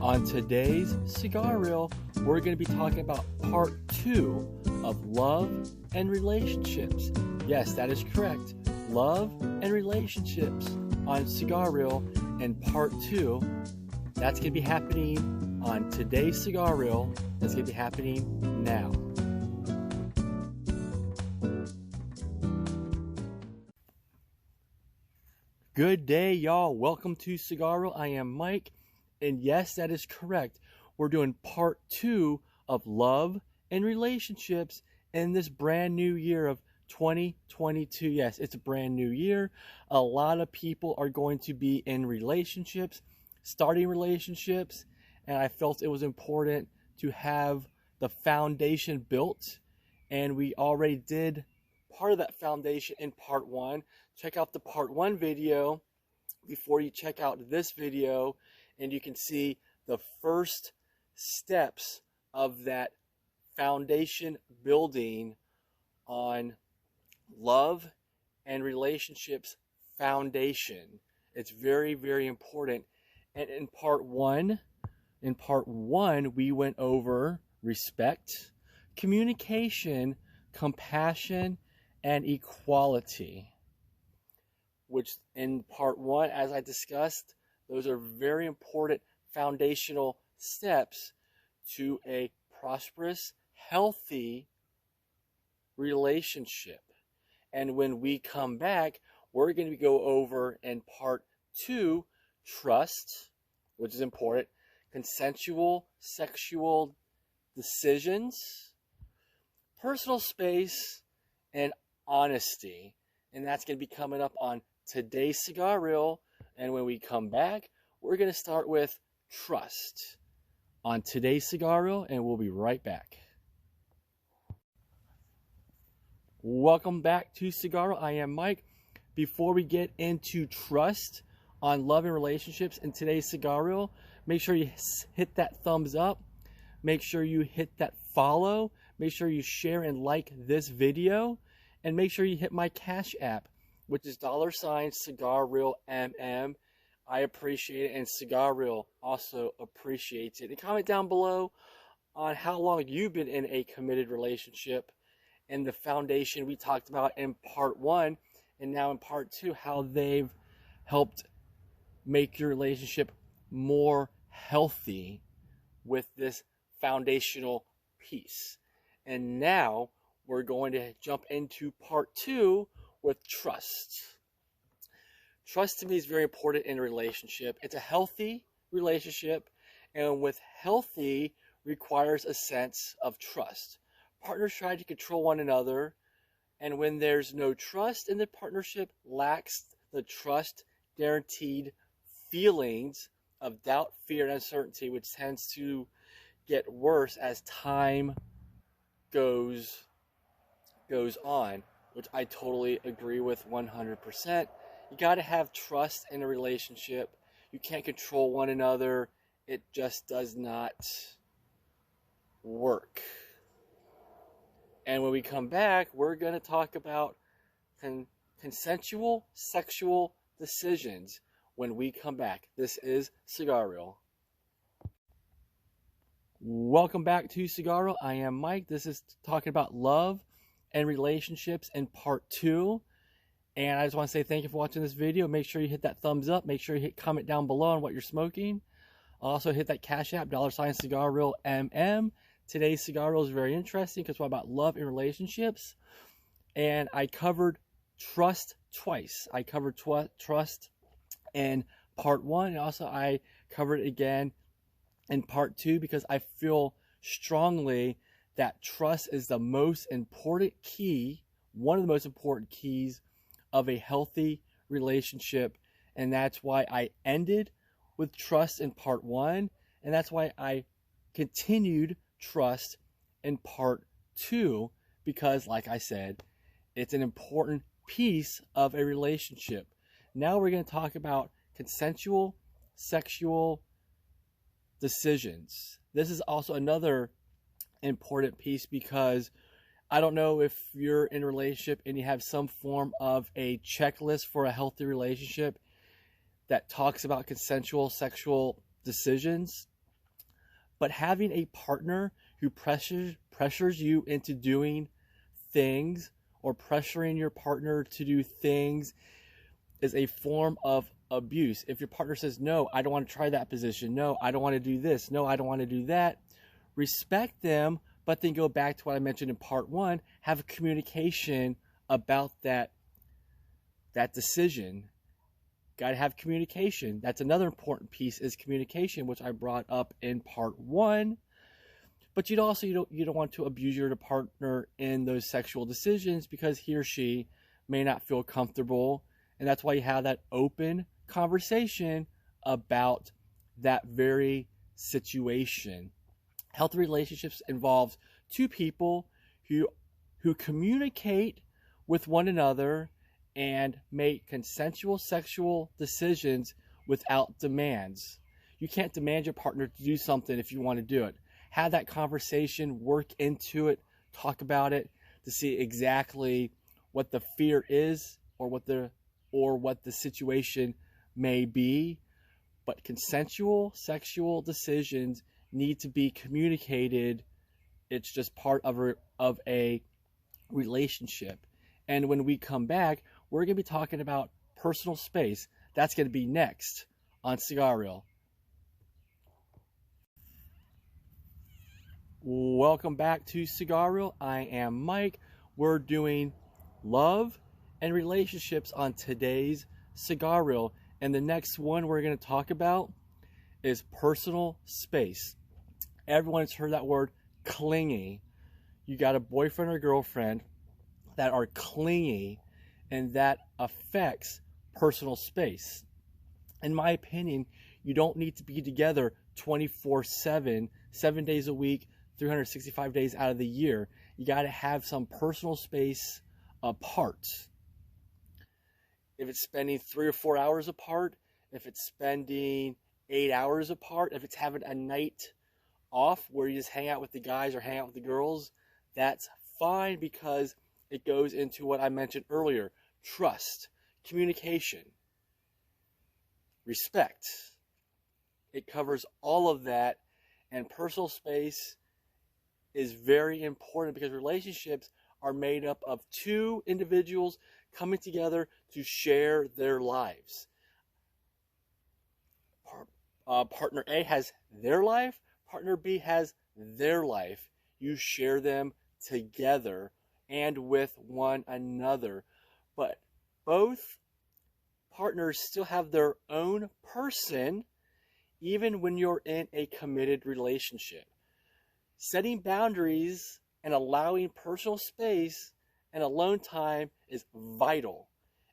On today's Cigar Reel, we're going to be talking about part 2 of love and relationships. Yes, that is correct. Love and relationships on Cigar Reel, and part 2. That's going to be happening on today's Cigar Reel. That's going to be happening now. Good day, y'all. Welcome to Cigar Reel. I am Mike. And yes, that is correct. We're doing part 2 of love and relationships in this brand new year of 2022. Yes, it's a brand new year. A lot of people are going to be in relationships, starting relationships, and I felt it was important to have the foundation built. And we already did part of that foundation in part 1. Check out the part 1 video before you check out this video, and you can see the first steps of that foundation building on love and relationships foundation. It's very, very important. And in part one, we went over respect, communication, compassion, and equality, which in part 1, as I discussed, those are very important foundational steps to a prosperous, healthy relationship. And when we come back, we're going to go over in part 2, trust, which is important, consensual sexual decisions, personal space, and honesty. And that's going to be coming up on today's Cigar Reel. And when we come back, we're going to start with trust on today's Cigar Reel, and we'll be right back. Welcome back to Cigar Reel. I am Mike. Before we get into trust on love and relationships in today's Cigar Reel, make sure you hit that thumbs up. Make sure you hit that follow. Make sure you share and like this video. And make sure you hit my Cashapp, which is $cigarreelmm. I appreciate it, and Cigar Reel also appreciates it. And comment down below on how long you've been in a committed relationship and the foundation we talked about in part 1 and now in part 2, how they've helped make your relationship more healthy with this foundational piece. And now we're going to jump into part 2 with trust. Trust to me is very important in a relationship. It's a healthy relationship, and with healthy requires a sense of trust. Partners try to control one another, and when there's no trust in the partnership, lacks the trust guaranteed feelings of doubt, fear, and uncertainty, which tends to get worse as time goes on, which I totally agree with 100%. You got to have trust in a relationship. You can't control one another. It just does not work. And when we come back, we're going to talk about consensual sexual decisions when we come back. This is Cigar Reel. Welcome back to Cigar Reel. I am Mike. This is talking about love and relationships in part 2. And I just want to say thank you for watching this video. Make sure you hit that thumbs up. Make sure you comment down below on what you're smoking. Also hit that Cashapp, $cigarreelmm. Today's Cigar Reel is very interesting because it's about love and relationships. And I covered trust twice. I covered trust in part 1, and also I covered it again in part 2 because I feel strongly that trust is the most important key, one of the most important keys of a healthy relationship. And that's why I ended with trust in part 1. And that's why I continued trust in part 2, because like I said, it's an important piece of a relationship. Now we're going to talk about consensual sexual decisions. This is also another important piece because I don't know if you're in a relationship and you have some form of a checklist for a healthy relationship that talks about consensual sexual decisions. But having a partner who pressures you into doing things, or pressuring your partner to do things, is a form of abuse. If your partner says, no, I don't want to try that position. No, I don't want to do this. No, I don't want to do that. Respect them, but then go back to what I mentioned in part 1. Have communication about that decision. Got to have communication. That's another important piece, is communication, which I brought up in part 1. But you don't want to abuse your partner in those sexual decisions, because he or she may not feel comfortable. And that's why you have that open conversation about that very situation. Healthy relationships involves two people who communicate with one another and make consensual sexual decisions without demands. You can't demand your partner to do something if you want to do it. Have that conversation, work into it, talk about it to see exactly what the fear is, or what the situation may be. But consensual sexual decisions need to be communicated. It's just part of a relationship. And when we come back, we're going to be talking about personal space. That's going to be next on Cigarreel. Welcome back to Cigarreel. I am Mike. We're doing love and relationships on today's Cigarreel. And the next one we're going to talk about is personal space. Everyone's heard that word, clingy. You got a boyfriend or girlfriend that are clingy, and that affects personal space. In my opinion, you don't need to be together 24/7, 7 days a week, 365 days out of the year. You got to have some personal space apart. If it's spending 3 or 4 hours apart, if it's spending 8 hours apart, if it's having a night off where you just hang out with the guys or hang out with the girls, that's fine, because it goes into what I mentioned earlier: trust, communication, respect. It covers all of that, and personal space is very important, because relationships are made up of two individuals coming together to share their lives. Partner A has their life, partner B has their life. You share them together and with one another. But both partners still have their own person, even when you're in a committed relationship. Setting boundaries and allowing personal space and alone time is vital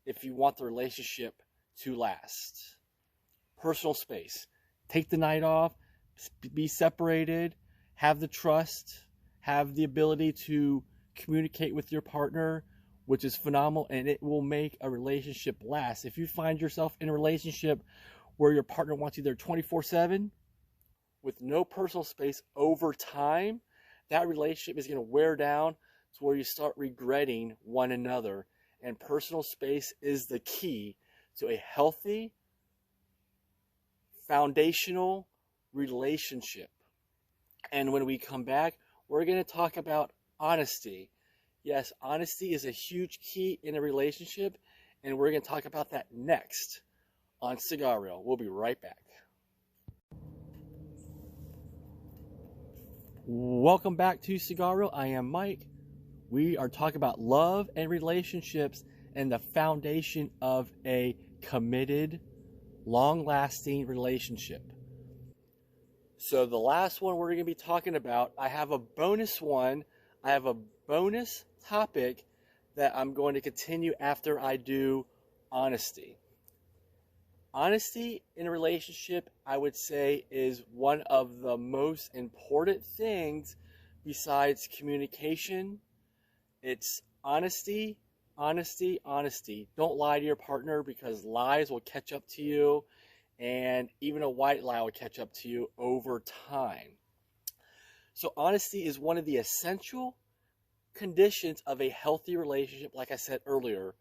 if you want the relationship to last. Personal space. Take the night off, be separated, have the trust, have the ability to communicate with your partner, which is phenomenal, and it will make a relationship last. If you find yourself in a relationship where your partner wants you there 24/7 with no personal space, over time, that relationship is going to wear down to where you start regretting one another. And personal space is the key to a healthy, foundational relationship. And when we come back, we're going to talk about honesty. Yes, honesty is a huge key in a relationship, and we're going to talk about that next on Cigarreel. We'll be right back. Welcome back to Cigarreel. I am Mike. We are talking about love and relationships and the foundation of a committed, long-lasting relationship. So the last one we're going to be talking about, I have a bonus one. I have a bonus topic that I'm going to continue after I do honesty. Honesty in a relationship, I would say, is one of the most important things besides communication. It's honesty, honesty, honesty. Don't lie to your partner, because lies will catch up to you, and even a white lie will catch up to you over time. So honesty is one of the essential conditions of a healthy relationship, like I said earlier,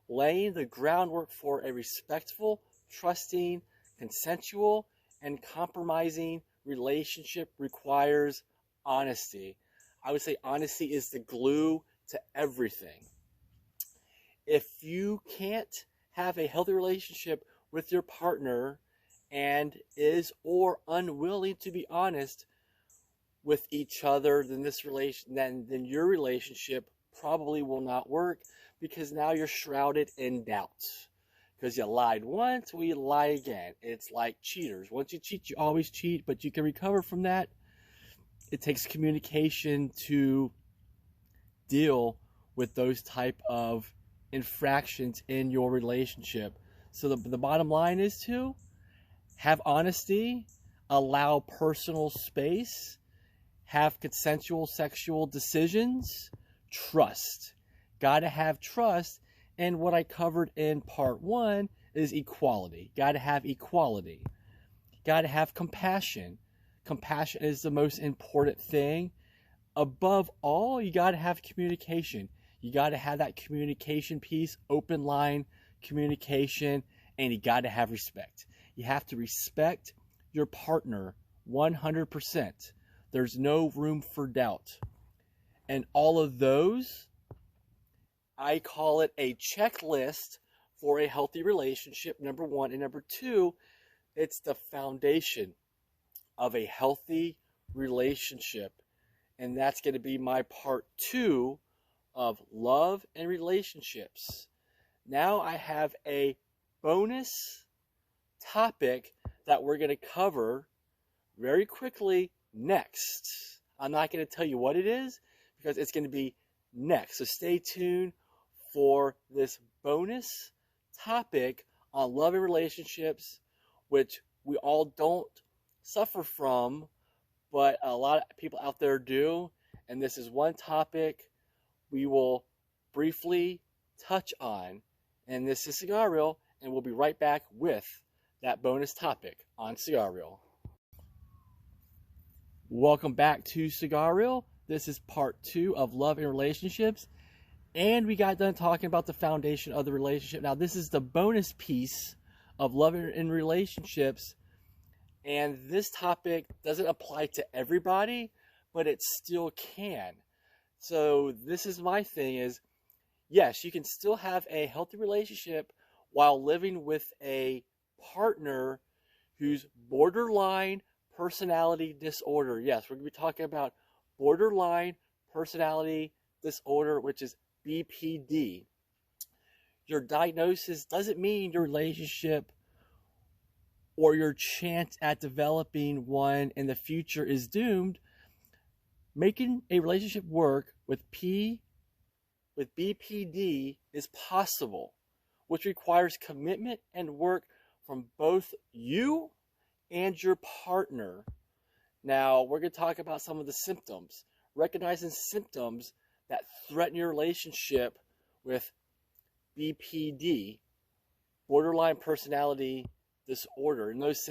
laying the groundwork for a respectful, trusting, consensual, and compromising relationship requires honesty. I would say honesty is the glue to everything. If you can't have a healthy relationship with your partner and is or unwilling to be honest with each other, then your relationship probably will not work, because now you're shrouded in doubt. Because you lied once, well, you lie again. It's like cheaters. Once you cheat, you always cheat, but you can recover from that. It takes communication to deal with those type of infractions in your relationship. So the bottom line is to have honesty, allow personal space, have consensual sexual decisions, trust. Gotta have trust. And what I covered in part 1 is equality. Gotta have equality. Gotta have compassion. Compassion is the most important thing. Above all, you gotta have communication. You gotta have that communication piece, open line communication, and you gotta have respect. You have to respect your partner 100%. There's no room for doubt. And all of those, I call it a checklist for a healthy relationship, number 1. And number 2, it's the foundation of a healthy relationship. And that's going to be my part 2 of love and relationships. Now I have a bonus topic that we're going to cover very quickly next. I'm not going to tell you what it is because it's going to be next. So stay tuned for this bonus topic on love and relationships, which we all don't suffer from, but a lot of people out there do. And this is one topic we will briefly touch on. And this is Cigarreel, and we'll be right back with that bonus topic on Cigarreel. Welcome back to Cigarreel. This is part 2 of love and relationships. And we got done talking about the foundation of the relationship. Now, this is the bonus piece of love and relationships. And this topic doesn't apply to everybody, but it still can. So this is my thing is, yes, you can still have a healthy relationship while living with a partner who's borderline personality disorder. Yes, we're going to be talking about borderline personality disorder, which is BPD. Your diagnosis doesn't mean your relationship or your chance at developing one in the future is doomed. Making a relationship work with BPD is possible, which requires commitment and work from both you and your partner. Now, we're going to talk about some of the symptoms. Recognizing symptoms that threaten your relationship with BPD, borderline personality disorder. And those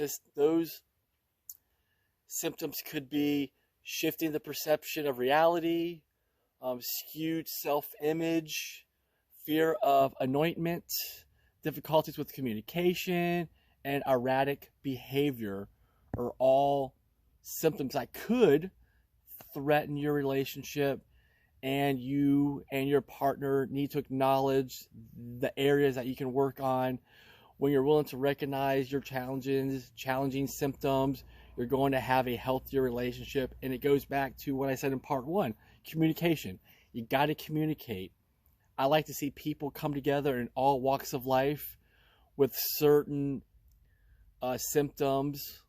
symptoms could be shifting the perception of reality, skewed self-image, fear of anointment, difficulties with communication, and erratic behavior are all symptoms that could threaten your relationship, and you and your partner need to acknowledge the areas that you can work on. When you're willing to recognize your challenging symptoms, you're going to have a healthier relationship. And it goes back to what I said in part 1, communication. You got to communicate. I like to see people come together in all walks of life with certain symptoms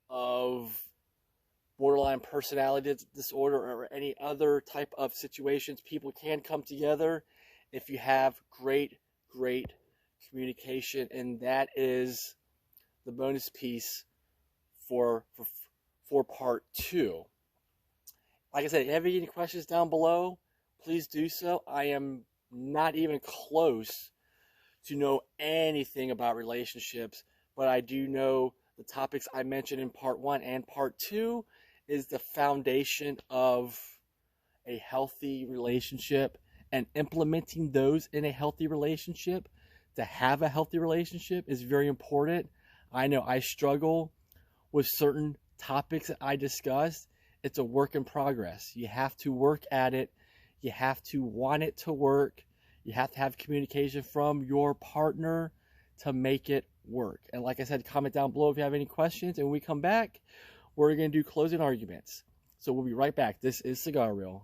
of borderline personality disorder or any other type of situations. People can come together if you have great communication, and that is the bonus piece for part 2. Like I said, if you have any questions down below, please do so. I am not even close to know anything about relationships, but I do know the topics I mentioned in part 1 and part 2 is the foundation of a healthy relationship, and implementing those in a healthy relationship to have a healthy relationship is very important. I know I struggle with certain topics that I discussed, it's a work in progress. You have to work at it. You have to want it to work. You have to have communication from your partner to make it work. And like I said, comment down below if you have any questions. And when we come back, we're going to do closing arguments. So we'll be right back. This is Cigarreel.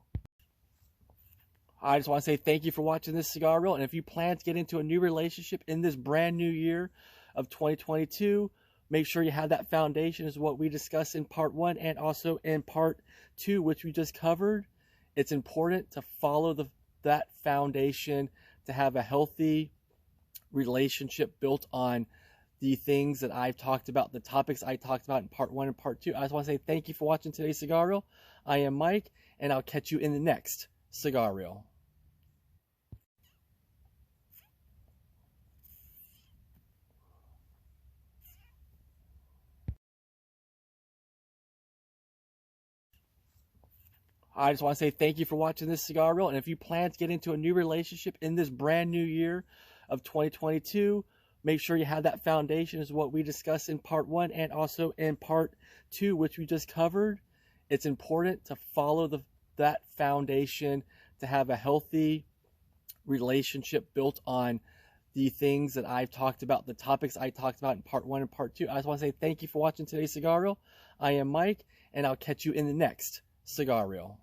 I just want to say thank you for watching this Cigarreel. And if you plan to get into a new relationship in this brand new year of 2022, make sure you have that foundation, is what we discussed in part 1 and also in part 2, which we just covered. It's important to follow that foundation to have a healthy relationship built on the things that I've talked about, the topics I talked about in part 1 and part 2. I just want to say thank you for watching today's Cigarreel. I am Mike, and I'll catch you in the next Cigarreel. I just want to say thank you for watching this Cigarreel. And if you plan to get into a new relationship in this brand new year of 2022, make sure you have that foundation, is what we discussed in part 1 and also in part 2, which we just covered. It's important to follow that foundation to have a healthy relationship built on the things that I've talked about, the topics I talked about in part 1 and part 2. I just want to say thank you for watching today's Cigarreel. I am Mike, and I'll catch you in the next Cigarreel.